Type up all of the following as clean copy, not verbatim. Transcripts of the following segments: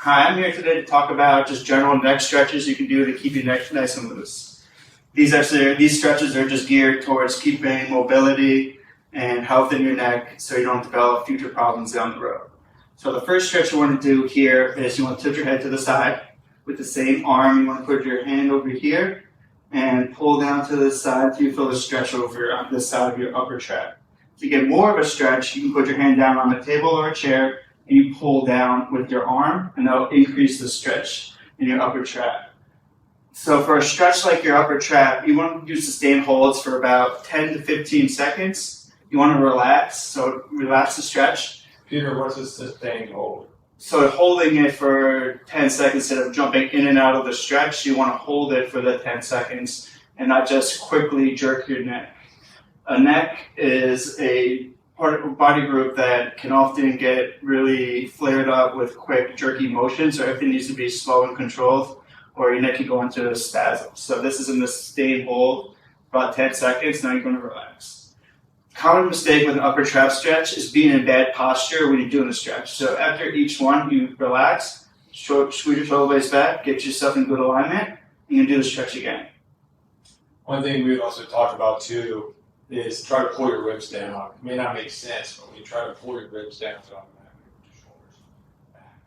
Hi, I'm here today to talk about just general neck stretches you can do to keep your neck nice and loose. These stretches are just geared towards keeping mobility and health in your neck so you don't develop future problems down the road. So the first stretch you want to do here is you want to tilt your head to the side. With the same arm, you want to put your hand over here and pull down to the side until you feel a stretch over on this side of your upper trap. To get more of a stretch, you can put your hand down on the table or a chair and you pull down with your arm, and that'll increase the stretch in your upper trap. So for a stretch like your upper trap, you want to do sustained holds for about 10 to 15 seconds. You want to relax, so relax the stretch. Peter, what's a sustained hold? So holding it for 10 seconds instead of jumping in and out of the stretch, you want to hold it for the 10 seconds and not just quickly jerk your neck. A neck is a part of a body group that can often get really flared up with quick jerky motions, so everything needs to be slow and controlled, or your neck can go into a spasm. So this is in the sustained hold, about 10 seconds, now you're going to relax. Common mistake with an upper trap stretch is being in bad posture when you're doing the stretch. So after each one, you relax, squeeze your shoulder blades back, get yourself in good alignment, and you do the stretch again. One thing we would also talk about too is try to pull your ribs down. It may not make sense, but when you try to pull your ribs down, so automatically put your shoulders back.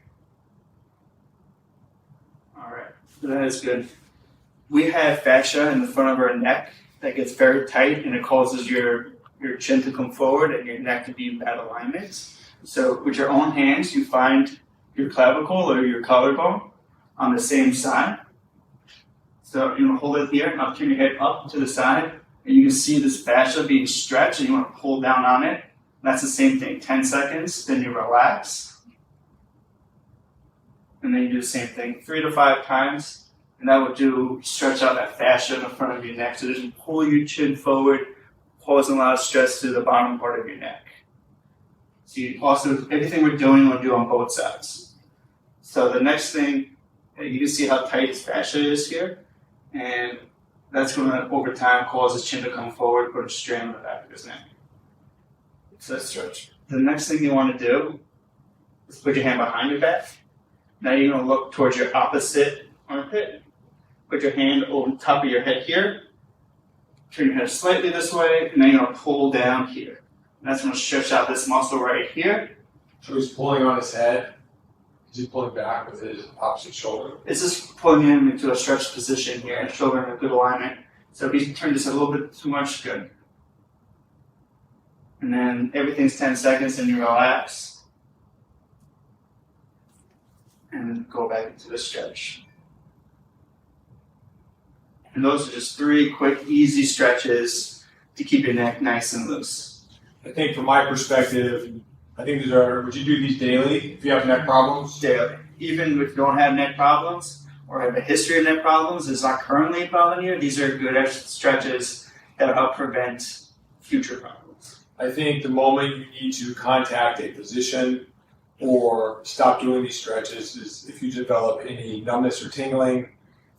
All right, so that is good. We have fascia in the front of our neck that gets very tight, and it causes your chin to come forward and your neck to be in bad alignment. So with your own hands, you find your clavicle or your collarbone on the same side. So you want to hold it here, now turn your head up to the side, and you can see this fascia being stretched, and you want to pull down on it. That's the same thing, 10 seconds, then you relax. And then you do the same thing 3 to 5 times, and that will stretch out that fascia in the front of your neck. So just pull your chin forward, causing a lot of stress to the bottom part of your neck. So you also, everything we're doing, we'll do on both sides. So the next thing, you can see how tight his fascia is here, and that's going to, over time, cause his chin to come forward, put a strain on the back of his neck. So let's stretch. The next thing you want to do is put your hand behind your back. Now you're going to look towards your opposite armpit. Put your hand over the top of your head here. Turn your head slightly this way, and then you're going to pull down here. And that's going to stretch out this muscle right here. So he's pulling on his head. Is he pulling back with his opposite shoulder? It's just pulling him into a stretched position here, and shoulder in a good alignment. So if you turn this a little bit too much, good. And then everything's 10 seconds, and you relax. And then go back into the stretch. And those are just 3 quick, easy stretches to keep your neck nice and loose. I think from my perspective, would you do these daily if you have neck problems? Daily. Even if you don't have neck problems or have a history of neck problems, it's not currently bothering you, these are good stretches that help prevent future problems. I think the moment you need to contact a physician or stop doing these stretches is if you develop any numbness or tingling,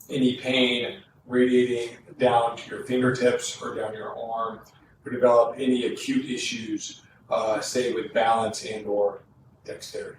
any pain radiating down to your fingertips or down your arm, or develop any acute issues, say with balance and or dexterity.